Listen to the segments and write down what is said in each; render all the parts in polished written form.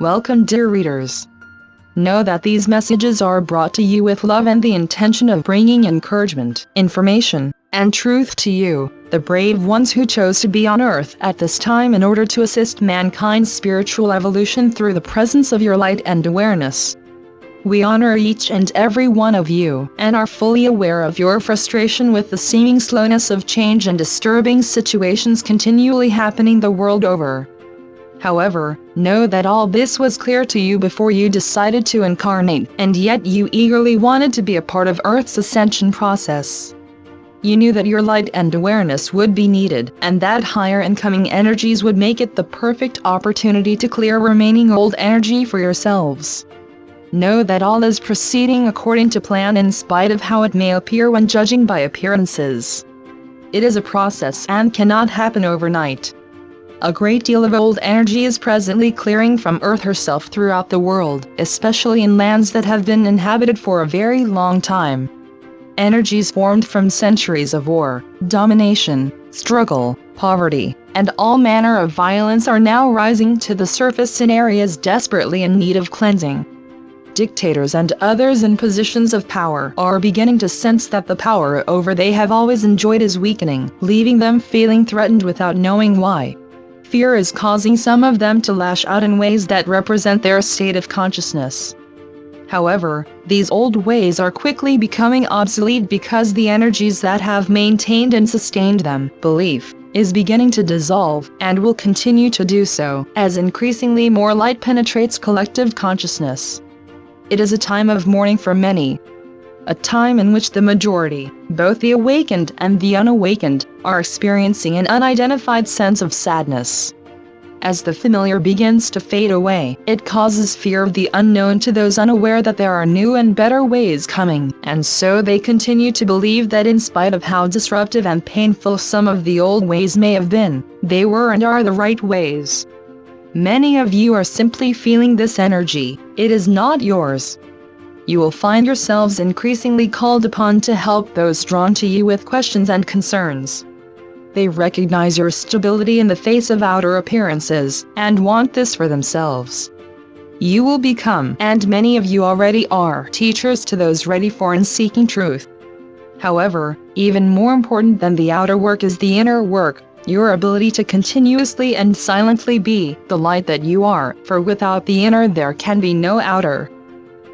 Welcome, dear readers. Know that these messages are brought to you with love and the intention of bringing encouragement, information, and truth to you, the brave ones who chose to be on earth at this time in order to assist mankind's spiritual evolution through the presence of your light and awareness. We honor each and every one of you, and are fully aware of your frustration with the seeming slowness of change and disturbing situations continually happening the world over. However, know that all this was clear to you before you decided to incarnate, and yet you eagerly wanted to be a part of Earth's ascension process. You knew that your light and awareness would be needed, and that higher incoming energies would make it the perfect opportunity to clear remaining old energy for yourselves. Know that all is proceeding according to plan in spite of how it may appear when judging by appearances. It is a process and cannot happen overnight. A great deal of old energy is presently clearing from Earth herself throughout the world, especially in lands that have been inhabited for a very long time. Energies formed from centuries of war, domination, struggle, poverty, and all manner of violence are now rising to the surface in areas desperately in need of cleansing. Dictators and others in positions of power are beginning to sense that the power over they have always enjoyed is weakening, leaving them feeling threatened without knowing why. Fear is causing some of them to lash out in ways that represent their state of consciousness. However, these old ways are quickly becoming obsolete because the energies that have maintained and sustained them, belief, is beginning to dissolve, and will continue to do so, as increasingly more light penetrates collective consciousness. It is a time of mourning for many. A time in which the majority, both the awakened and the unawakened, are experiencing an unidentified sense of sadness. As the familiar begins to fade away, it causes fear of the unknown to those unaware that there are new and better ways coming, and so they continue to believe that in spite of how disruptive and painful some of the old ways may have been, they were and are the right ways. Many of you are simply feeling this energy. It is not yours. You will find yourselves increasingly called upon to help those drawn to you with questions and concerns. They recognize your stability in the face of outer appearances, and want this for themselves. You will become, and many of you already are, teachers to those ready for and seeking truth. However, even more important than the outer work is the inner work, your ability to continuously and silently be the light that you are, for without the inner there can be no outer.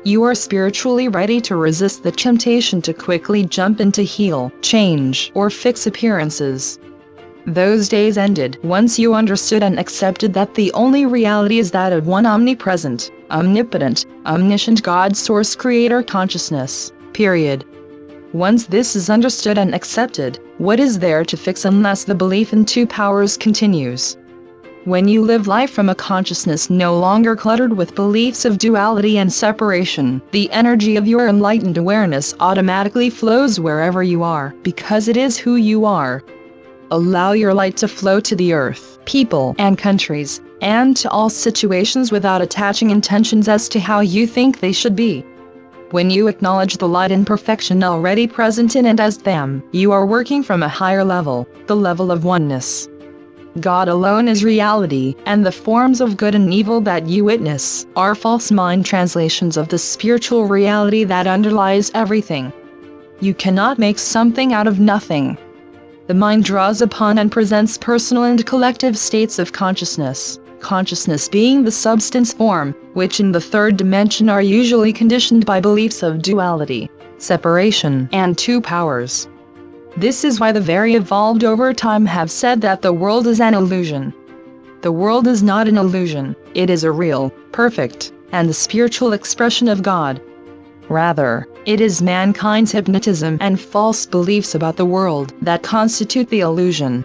You are spiritually ready to resist the temptation to quickly jump in to heal, change, or fix appearances. Those days ended once you understood and accepted that the only reality is that of one omnipresent, omnipotent, omniscient God Source Creator Consciousness, period. Once this is understood and accepted, what is there to fix unless the belief in two powers continues? When you live life from a consciousness no longer cluttered with beliefs of duality and separation, the energy of your enlightened awareness automatically flows wherever you are, because it is who you are. Allow your light to flow to the earth, people, and countries, and to all situations without attaching intentions as to how you think they should be. When you acknowledge the light and perfection already present in and as them, you are working from a higher level, the level of oneness. God alone is reality, and the forms of good and evil that you witness are false mind translations of the spiritual reality that underlies everything. You cannot make something out of nothing. The mind draws upon and presents personal and collective states of consciousness, consciousness being the substance form, which in the third dimension are usually conditioned by beliefs of duality, separation, and two powers. This is why the very evolved over time have said that the world is an illusion. The world is not an illusion, it is a real, perfect, and the spiritual expression of God. Rather, it is mankind's hypnotism and false beliefs about the world that constitute the illusion.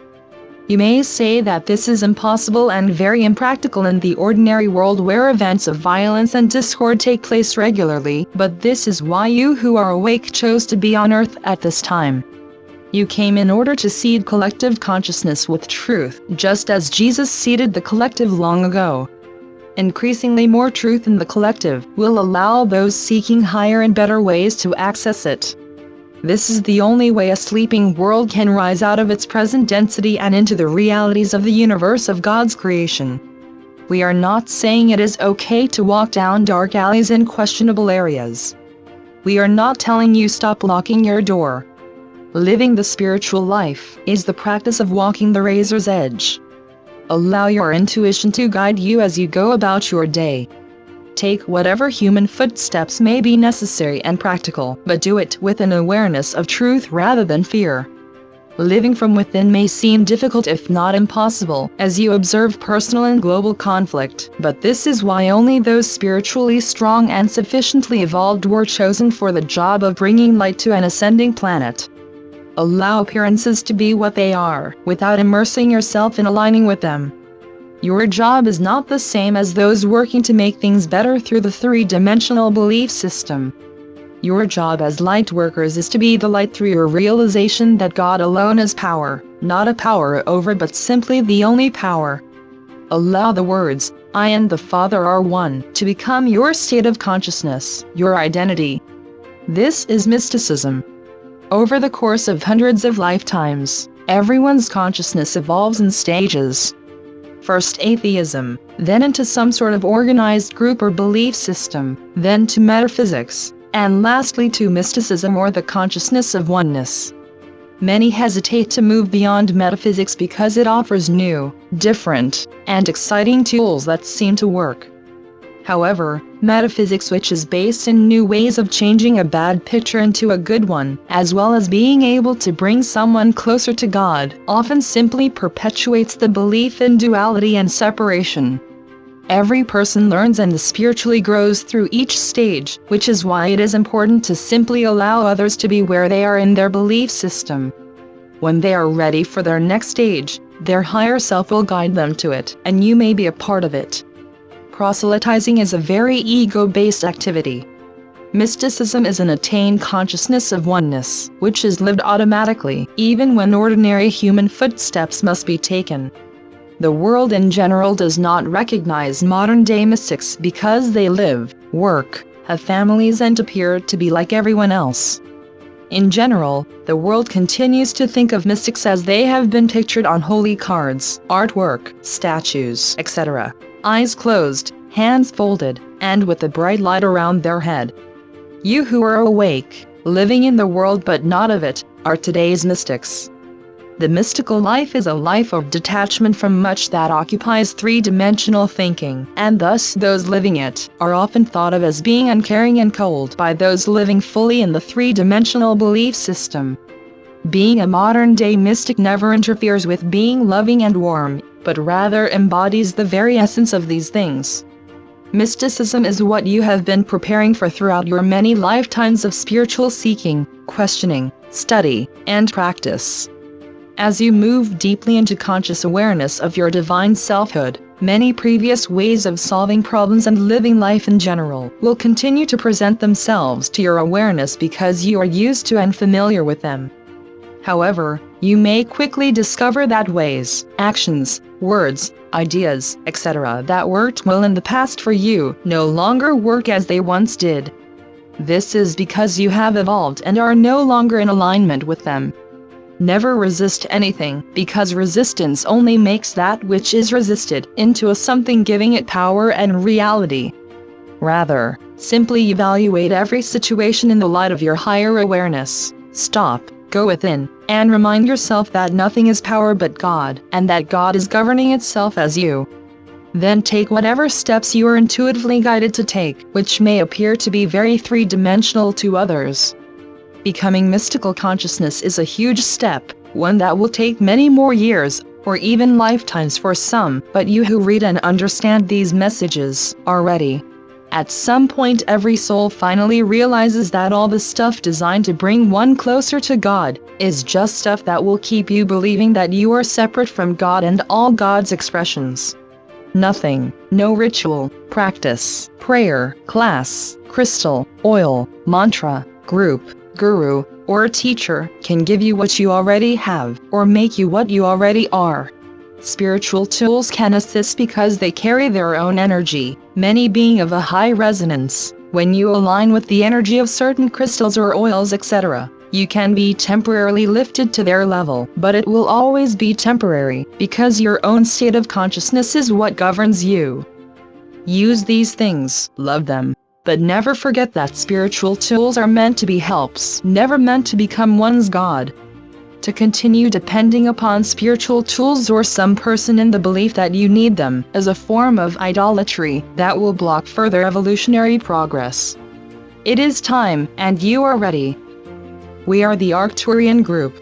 You may say that this is impossible and very impractical in the ordinary world where events of violence and discord take place regularly, but this is why you who are awake chose to be on earth at this time. You came in order to seed collective consciousness with truth, just as Jesus seeded the collective long ago. Increasingly more truth in the collective will allow those seeking higher and better ways to access it. This is the only way a sleeping world can rise out of its present density and into the realities of the universe of God's creation. We are not saying it is okay to walk down dark alleys in questionable areas. We are not telling you stop locking your door. Living the spiritual life is the practice of walking the razor's edge. Allow your intuition to guide you as you go about your day. Take whatever human footsteps may be necessary and practical, but do it with an awareness of truth rather than fear. Living from within may seem difficult if not impossible, as you observe personal and global conflict, but this is why only those spiritually strong and sufficiently evolved were chosen for the job of bringing light to an ascending planet. Allow appearances to be what they are, without immersing yourself in aligning with them. Your job is not the same as those working to make things better through the three-dimensional belief system. Your job as light workers is to be the light through your realization that God alone is power, not a power over but simply the only power. Allow the words, "I and the Father are one," to become your state of consciousness, your identity. This is mysticism. Over the course of hundreds of lifetimes, everyone's consciousness evolves in stages. First atheism, then into some sort of organized group or belief system, then to metaphysics, and lastly to mysticism or the consciousness of oneness. Many hesitate to move beyond metaphysics because it offers new, different, and exciting tools that seem to work. However, metaphysics, which is based in new ways of changing a bad picture into a good one, as well as being able to bring someone closer to God, often simply perpetuates the belief in duality and separation. Every person learns and spiritually grows through each stage, which is why it is important to simply allow others to be where they are in their belief system. When they are ready for their next stage, their higher self will guide them to it, and you may be a part of it. Proselytizing is a very ego-based activity. Mysticism is an attained consciousness of oneness, which is lived automatically, even when ordinary human footsteps must be taken. The world in general does not recognize modern-day mystics because they live, work, have families and appear to be like everyone else. In general, the world continues to think of mystics as they have been pictured on holy cards, artwork, statues, etc. Eyes closed, hands folded, and with a bright light around their head. You who are awake, living in the world but not of it, are today's mystics. The mystical life is a life of detachment from much that occupies three-dimensional thinking, and thus those living it are often thought of as being uncaring and cold by those living fully in the three-dimensional belief system. Being a modern-day mystic never interferes with being loving and warm, but rather embodies the very essence of these things. Mysticism is what you have been preparing for throughout your many lifetimes of spiritual seeking, questioning, study, and practice. As you move deeply into conscious awareness of your divine selfhood, many previous ways of solving problems and living life in general will continue to present themselves to your awareness because you are used to and familiar with them. However, you may quickly discover that ways, actions, words, ideas, etc. that worked well in the past for you no longer work as they once did. This is because you have evolved and are no longer in alignment with them. Never resist anything, because resistance only makes that which is resisted into a something, giving it power and reality. Rather, simply evaluate every situation in the light of your higher awareness. Stop, go within, and remind yourself that nothing is power but God, and that God is governing itself as you. Then take whatever steps you are intuitively guided to take, which may appear to be very three-dimensional to others. Becoming mystical consciousness is a huge step, one that will take many more years, or even lifetimes for some, but you who read and understand these messages are ready. At some point every soul finally realizes that all the stuff designed to bring one closer to God is just stuff that will keep you believing that you are separate from God and all God's expressions. Nothing, no ritual, practice, prayer, class, crystal, oil, mantra, group, guru, or teacher can give you what you already have, or make you what you already are. Spiritual tools can assist because they carry their own energy, many being of a high resonance. When you align with the energy of certain crystals or oils, etc., You can be temporarily lifted to their level, but it will always be temporary, because your own state of consciousness is what governs you. Use these things, love them, but never forget that spiritual tools are meant to be helps, never meant to become one's God. To continue depending upon spiritual tools or some person in the belief that you need them is a form of idolatry that will block further evolutionary progress. It is time, and you are ready. We are the Arcturian group.